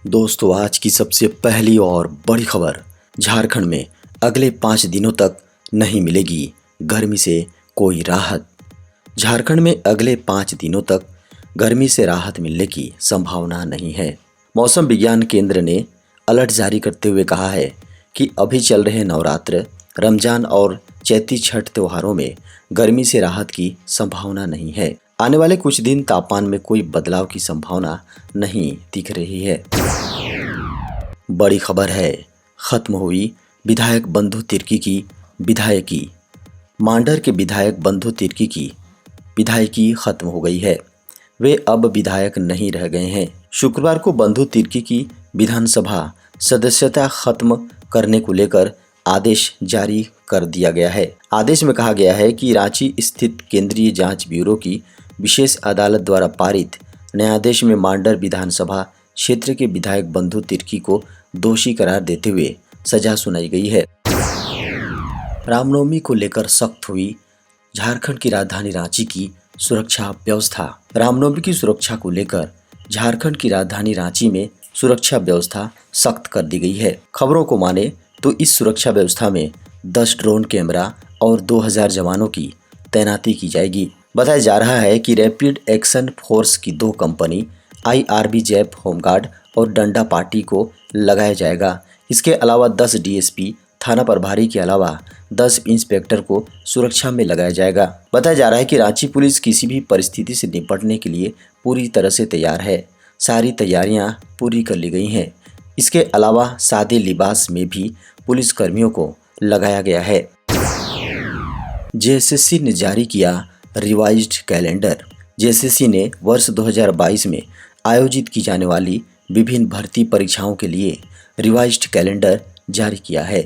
दोस्तों, आज की सबसे पहली और बड़ी खबर। झारखंड में अगले 5 दिनों तक नहीं मिलेगी गर्मी से कोई राहत। झारखंड में अगले 5 दिनों तक गर्मी से राहत मिलने की संभावना नहीं है। मौसम विज्ञान केंद्र ने अलर्ट जारी करते हुए कहा है कि अभी चल रहे नवरात्र, रमजान और चैती छठ त्योहारों में गर्मी से राहत की संभावना नहीं है। आने वाले कुछ दिन तापमान में कोई बदलाव की संभावना नहीं दिख रही है। बड़ी खबर है, खत्म हुई विधायक बंधु तिर्की की विधायकी। मांडर के विधायक बंधु तिर्की की विधायकी खत्म हो गई है। वे अब विधायक नहीं रह गए हैं। शुक्रवार को बंधु तिर्की की विधानसभा सदस्यता खत्म करने को लेकर आदेश जारी कर दिया गया है। आदेश में कहा गया है कि रांची स्थित केंद्रीय जांच ब्यूरो की विशेष अदालत द्वारा पारित न्यायाधीश में मांडर विधानसभा क्षेत्र के विधायक बंधु तिर्की को दोषी करार देते हुए सजा सुनाई गई है। रामनवमी को लेकर सख्त हुई झारखंड की राजधानी रांची की सुरक्षा व्यवस्था। रामनवमी की सुरक्षा को लेकर झारखंड की राजधानी रांची में सुरक्षा व्यवस्था सख्त कर दी गई है। खबरों को माने तो इस सुरक्षा व्यवस्था में 10 ड्रोन कैमरा और 2000 जवानों की तैनाती की जाएगी। बताया जा रहा है कि रैपिड एक्शन फोर्स की 2 कंपनी IRB जैप होमगार्ड और डंडा पार्टी को लगाया जाएगा। इसके अलावा 10 DSP थाना प्रभारी के अलावा 10 इंस्पेक्टर को सुरक्षा में लगाया जाएगा। बताया जा रहा है कि रांची पुलिस किसी भी परिस्थिति से निपटने के लिए पूरी तरह से तैयार है। सारी तैयारियां पूरी कर ली गई हैं। इसके अलावा सादे लिबास में भी पुलिस कर्मियों को लगाया गया है। JSSC ने जारी किया रिवाइज्ड कैलेंडर। JSSC ने वर्ष 2022 में आयोजित की जाने वाली विभिन्न भर्ती परीक्षाओं के लिए रिवाइज्ड कैलेंडर जारी किया है।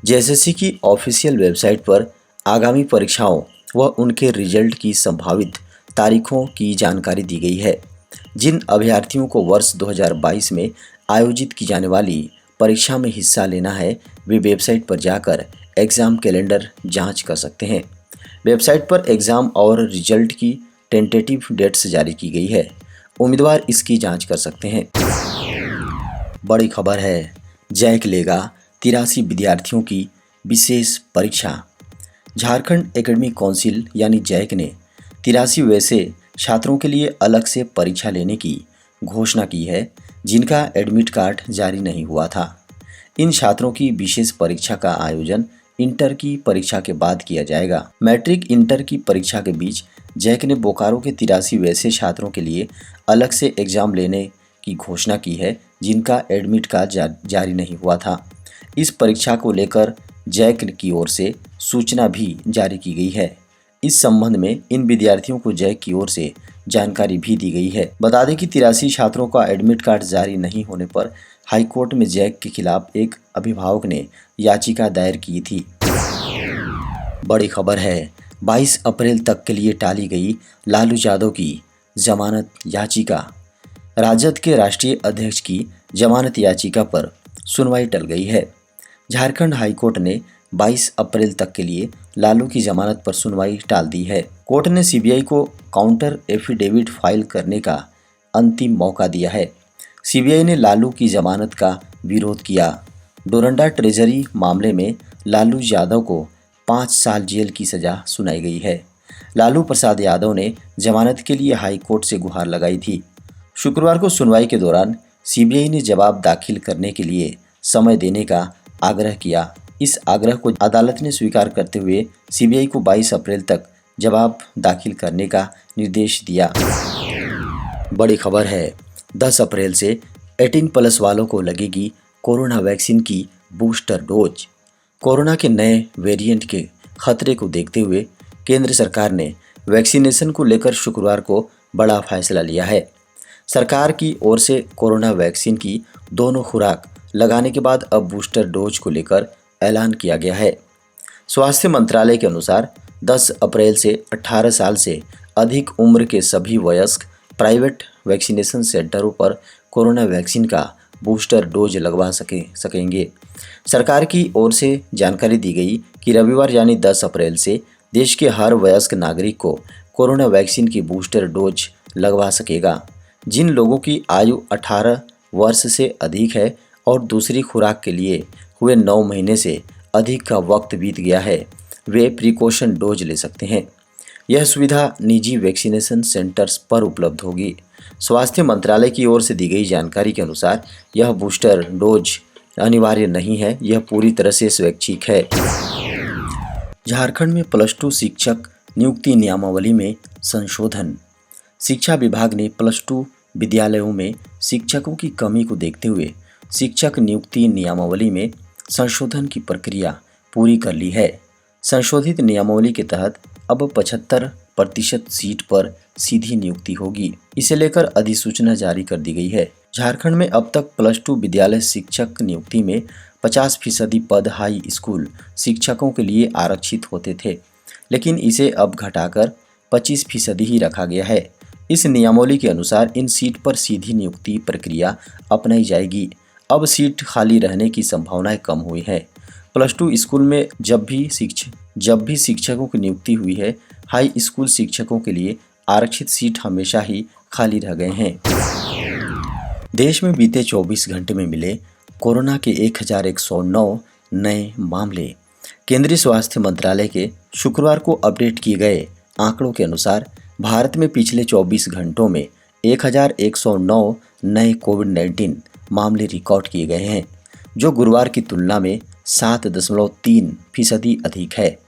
JSSC की ऑफिशियल वेबसाइट पर आगामी परीक्षाओं व उनके रिजल्ट की संभावित तारीखों की जानकारी दी गई है। जिन अभ्यर्थियों को वर्ष 2022 में आयोजित की जाने वाली परीक्षा में हिस्सा लेना है, वे वेबसाइट पर जाकर एग्ज़ाम कैलेंडर जांच कर सकते हैं। वेबसाइट पर एग्ज़ाम और रिजल्ट की टेंटेटिव डेट्स जारी की गई है। उम्मीदवार इसकी जांच कर सकते हैं। बड़ी खबर है, जैक लेगा 83 विद्यार्थियों की विशेष परीक्षा। झारखंड एकेडमिक काउंसिल यानी जैक ने 83 वैसे छात्रों के लिए अलग से परीक्षा लेने की घोषणा की है जिनका एडमिट कार्ड जारी नहीं हुआ था। इन छात्रों की विशेष परीक्षा का आयोजन इंटर की परीक्षा के बाद किया जाएगा। मैट्रिक इंटर की परीक्षा के बीच जैक ने बोकारो के 83 वैसे छात्रों के लिए अलग से एग्जाम लेने की घोषणा की है जिनका एडमिट कार्ड जारी नहीं हुआ था। इस परीक्षा को लेकर जैक की ओर से सूचना भी जारी की गई है। इस संबंध में इन विद्यार्थियों को जैक की ओर से जानकारी भी दी गई है। बता दें कि 83 छात्रों का एडमिट कार्ड जारी नहीं होने पर हाईकोर्ट में जैक के खिलाफ एक अभिभावक ने याचिका दायर की थी। बड़ी खबर है, 22 अप्रैल तक के लिए टाली गई लालू यादव की जमानत याचिका। राजद के राष्ट्रीय अध्यक्ष की जमानत याचिका पर सुनवाई टल गई है। झारखंड हाईकोर्ट ने 22 अप्रैल तक के लिए लालू की जमानत पर सुनवाई टाल दी है। कोर्ट ने CBI को काउंटर एफिडेविट फाइल करने का अंतिम मौका दिया है। CBI ने लालू की जमानत का विरोध किया। डोरंडा ट्रेजरी मामले में लालू यादव को 5 साल जेल की सजा सुनाई गई है। लालू प्रसाद यादव ने जमानत के लिए हाई कोर्ट से गुहार लगाई थी। शुक्रवार को सुनवाई के दौरान CBI ने जवाब दाखिल करने के लिए समय देने का आग्रह किया। इस आग्रह को अदालत ने स्वीकार करते हुए CBI को 22 अप्रैल तक जवाब दाखिल करने का निर्देश दिया। बड़ी खबर है, 10 अप्रैल से 18+ वालों को लगेगी कोरोना वैक्सीन की बूस्टर डोज। कोरोना के नए वेरिएंट के खतरे को देखते हुए केंद्र सरकार ने वैक्सीनेशन को लेकर शुक्रवार को बड़ा फैसला लिया है। सरकार की ओर से कोरोना वैक्सीन की दोनों खुराक लगाने के बाद अब बूस्टर डोज को लेकर ऐलान किया गया है। स्वास्थ्य मंत्रालय के अनुसार 10 अप्रैल से 18 साल से अधिक उम्र के सभी वयस्क प्राइवेट वैक्सीनेशन सेंटरों पर कोरोना वैक्सीन का बूस्टर डोज लगवा सकेंगे। सरकार की ओर से जानकारी दी गई कि रविवार यानी 10 अप्रैल से देश के हर वयस्क नागरिक को कोरोना वैक्सीन की बूस्टर डोज लगवा सकेगा। जिन लोगों की आयु 18 वर्ष से अधिक है और दूसरी खुराक के लिए हुए 9 महीने से अधिक का वक्त बीत गया है, वे प्रिकॉशन डोज ले सकते हैं। यह सुविधा निजी वैक्सीनेशन सेंटर्स पर उपलब्ध होगी। स्वास्थ्य मंत्रालय की ओर से दी गई जानकारी के अनुसार यह बूस्टर डोज अनिवार्य नहीं है, यह पूरी तरह से स्वैच्छिक है। झारखंड में +2 शिक्षक नियुक्ति नियमावली में संशोधन। शिक्षा विभाग ने +2 विद्यालयों में शिक्षकों की कमी को देखते हुए शिक्षक नियुक्ति नियमावली में संशोधन की प्रक्रिया पूरी कर ली है। संशोधित नियमावली के तहत अब 75% सीट पर सीधी नियुक्ति होगी। इसे लेकर अधिसूचना जारी कर दी गई है। झारखंड में अब तक +2 विद्यालय शिक्षक नियुक्ति में 50% पद हाई स्कूल शिक्षकों के लिए आरक्षित होते थे, लेकिन इसे अब घटाकर 25% ही रखा गया है। इस नियमावली के अनुसार इन सीट पर सीधी नियुक्ति प्रक्रिया अपनाई जाएगी। अब सीट खाली रहने की संभावनाएं कम हुई है। +2 स्कूल में जब भी शिक्षकों की नियुक्ति हुई है, हाई स्कूल शिक्षकों के लिए आरक्षित सीट हमेशा ही खाली रह गए हैं। देश में बीते 24 घंटे में मिले कोरोना के 1109 नए मामले। केंद्रीय स्वास्थ्य मंत्रालय के शुक्रवार को अपडेट किए गए आंकड़ों के अनुसार भारत में पिछले 24 घंटों में 1109 नए कोविड-19 मामले रिकॉर्ड किए गए हैं, जो गुरुवार की तुलना में 7.3% अधिक है।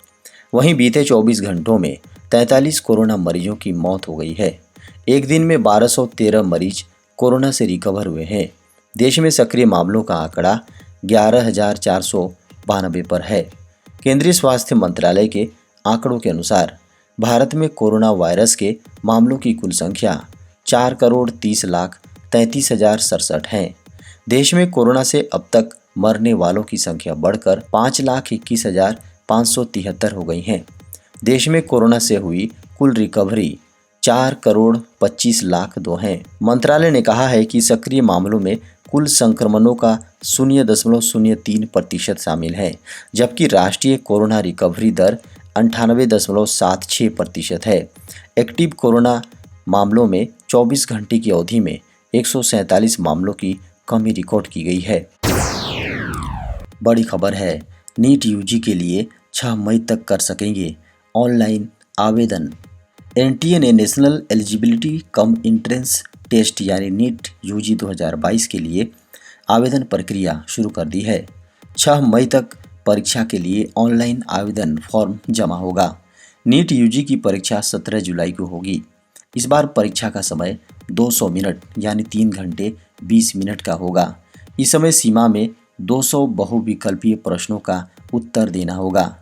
वहीं बीते 24 घंटों में 43 कोरोना मरीजों की मौत हो गई है। एक दिन में 1213 मरीज कोरोना से रिकवर हुए हैं। देश में सक्रिय मामलों का आंकड़ा 11,492 पर है। केंद्रीय स्वास्थ्य मंत्रालय के आंकड़ों के अनुसार भारत में कोरोना वायरस के मामलों की कुल संख्या 4,30,33,067 है। देश में कोरोना से अब तक मरने वालों की संख्या बढ़कर 5,21,573 हो गई है। देश में कोरोना से हुई कुल रिकवरी 4,25,02 है। मंत्रालय ने कहा है कि सक्रिय मामलों में कुल संक्रमणों का 0.03% शामिल है, जबकि राष्ट्रीय कोरोना रिकवरी दर 98.76% है। एक्टिव कोरोना मामलों में 24 घंटे की अवधि में 147 मामलों की कमी रिकॉर्ड की गई है। बड़ी खबर है, नीट यूजी के लिए 6 मई तक कर सकेंगे ऑनलाइन आवेदन। एनटीए ने national eligibility cum entrance test यानी नीट यूजी 2022 के लिए आवेदन प्रक्रिया शुरू कर दी है। 6 मई तक परीक्षा के लिए ऑनलाइन आवेदन फॉर्म जमा होगा। नीट यूजी की परीक्षा 17 जुलाई को होगी। इस बार परीक्षा का समय 200 मिनट यानी 3 घंटे 20 मिनट का होगा। इस समय सीमा में 200 बहुविकल्पीय प्रश्नों का उत्तर देना होगा।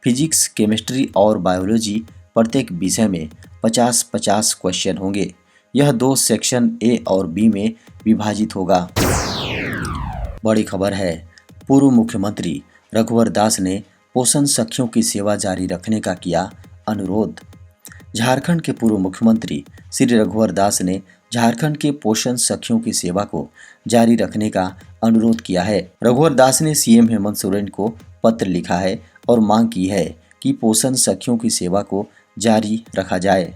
फिजिक्स, केमिस्ट्री और बायोलॉजी प्रत्येक विषय में 50-50 क्वेश्चन होंगे। यह 2 सेक्शन ए और बी में विभाजित होगा। बड़ी खबर है, पूर्व मुख्यमंत्री रघुवर दास ने पोषण सखियों की सेवा जारी रखने का किया अनुरोध। झारखंड के पूर्व मुख्यमंत्री श्री रघुवर दास ने झारखंड के पोषण सखियों की सेवा को जारी रखने का अनुरोध किया है। रघुवर दास ने सीएम हेमंत सोरेन को पत्र लिखा है और मांग की है कि पोषण सखियों की सेवा को जारी रखा जाए।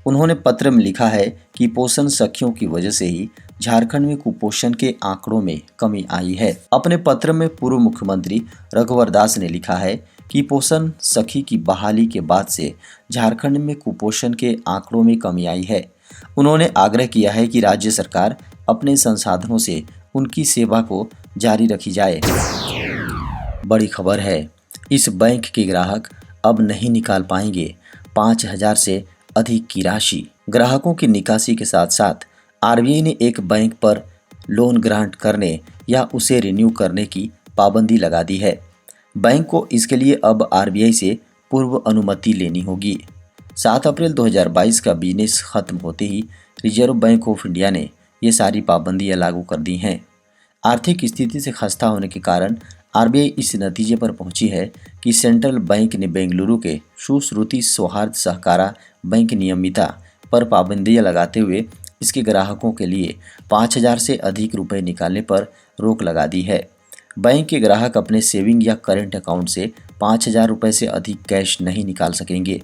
उन्होंने पत्र में लिखा है कि पोषण सखियों की वजह से ही झारखंड में कुपोषण के आंकड़ों में कमी आई है। अपने पत्र में पूर्व मुख्यमंत्री रघुवर दास ने लिखा है कि पोषण सखी की बहाली के बाद से झारखंड में कुपोषण के आंकड़ों में कमी आई है। उन्होंने आग्रह किया है कि राज्य सरकार अपने संसाधनों से उनकी सेवा को जारी रखी जाए। बड़ी खबर है, इस बैंक के ग्राहक अब नहीं निकाल पाएंगे 5,000 से अधिक की राशि। ग्राहकों की निकासी के साथ साथ आरबीआई ने एक बैंक पर लोन ग्रांट करने या उसे रिन्यू करने की पाबंदी लगा दी है। बैंक को इसके लिए अब आरबीआई से पूर्व अनुमति लेनी होगी। 7 अप्रैल 2022 का बिजनेस खत्म होते ही रिजर्व बैंक ऑफ इंडिया ने ये सारी पाबंदियां लागू कर दी हैं। आर्थिक स्थिति से खस्ता होने के कारण आरबीआई इस नतीजे पर पहुंची है कि सेंट्रल बैंक ने बेंगलुरु के सुश्रुति सौहार्द सहकारा बैंक नियमिता पर पाबंदियां लगाते हुए इसके ग्राहकों के लिए 5,000 से अधिक रुपए निकालने पर रोक लगा दी है। बैंक के ग्राहक अपने सेविंग या करेंट अकाउंट से 5,000 रुपए से अधिक कैश नहीं निकाल सकेंगे।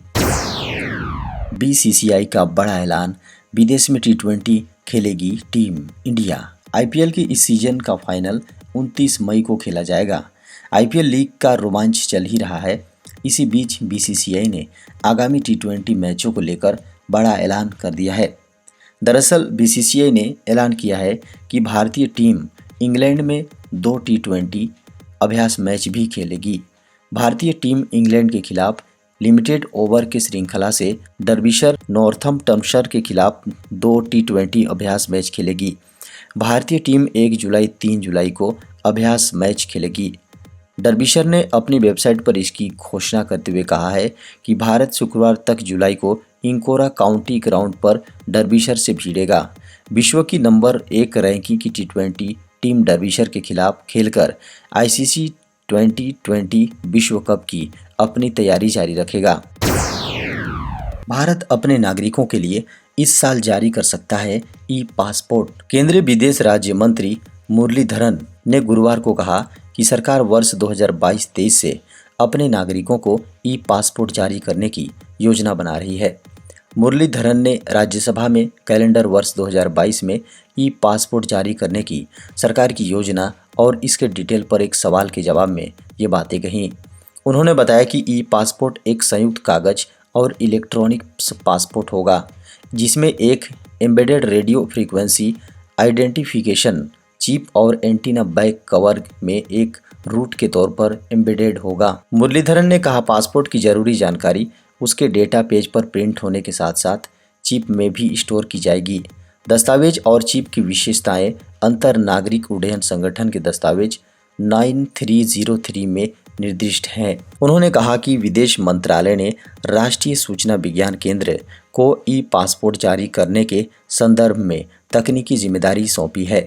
बीसीसीआई का बड़ा ऐलान, विदेश में T20 खेलेगी टीम इंडिया। आईपीएल की इस सीजन का फाइनल 29 मई को खेला जाएगा। आईपीएल लीग का रोमांच चल ही रहा है। इसी बीच बीसीसीआई ने आगामी टी20 मैचों को लेकर बड़ा ऐलान कर दिया है। दरअसल बीसीसीआई ने ऐलान किया है कि भारतीय टीम इंग्लैंड में 2 टी20 अभ्यास मैच भी खेलेगी। भारतीय टीम इंग्लैंड के खिलाफ लिमिटेड ओवर की श्रृंखला से डर्बीशर नॉर्थम्प्टनशायर के खिलाफ 2 टी20 अभ्यास मैच खेलेगी। भारतीय टीम 1 जुलाई 3 जुलाई को अभ्यास मैच खेलेगी। डर्बीशर ने अपनी वेबसाइट पर इसकी घोषणा करते हुए कहा है कि भारत शुक्रवार तक जुलाई को इंकोरा काउंटी ग्राउंड पर डर्बीशर से भिड़ेगा। विश्व की नंबर 1 रैंकिंग की टी20 टीम डर्बीशर के खिलाफ खेलकर आईसीसी 2020 विश्व कप की अपनी तैयारी जारी रखेगा। भारत अपने नागरिकों के लिए इस साल जारी कर सकता है ई पासपोर्ट। केंद्रीय विदेश राज्य मंत्री मुरलीधरन ने गुरुवार को कहा कि सरकार वर्ष 2022-23 से अपने नागरिकों को ई पासपोर्ट जारी करने की योजना बना रही है। मुरलीधरन ने राज्यसभा में कैलेंडर वर्ष 2022 में ई पासपोर्ट जारी करने की सरकार की योजना और इसके डिटेल पर एक सवाल के जवाब में ये बातें कहीं। उन्होंने बताया कि ई पासपोर्ट एक संयुक्त कागज और इलेक्ट्रॉनिक पासपोर्ट होगा, जिसमें एक embedded radio frequency identification chip और एंटीना बैक कवर में एक रूट के तौर पर एम्बेडेड होगा। मुरलीधरन ने कहा, पासपोर्ट की जरूरी जानकारी उसके डेटा पेज पर प्रिंट होने के साथ साथ चिप में भी स्टोर की जाएगी। दस्तावेज और चिप की विशेषताएं अंतर नागरिक उड्डयन संगठन के दस्तावेज 9303 में निर्दिष्ट हैं। उन्होंने कहा कि विदेश मंत्रालय ने राष्ट्रीय सूचना विज्ञान केंद्र को ई पासपोर्ट जारी करने के संदर्भ में तकनीकी जिम्मेदारी सौंपी है।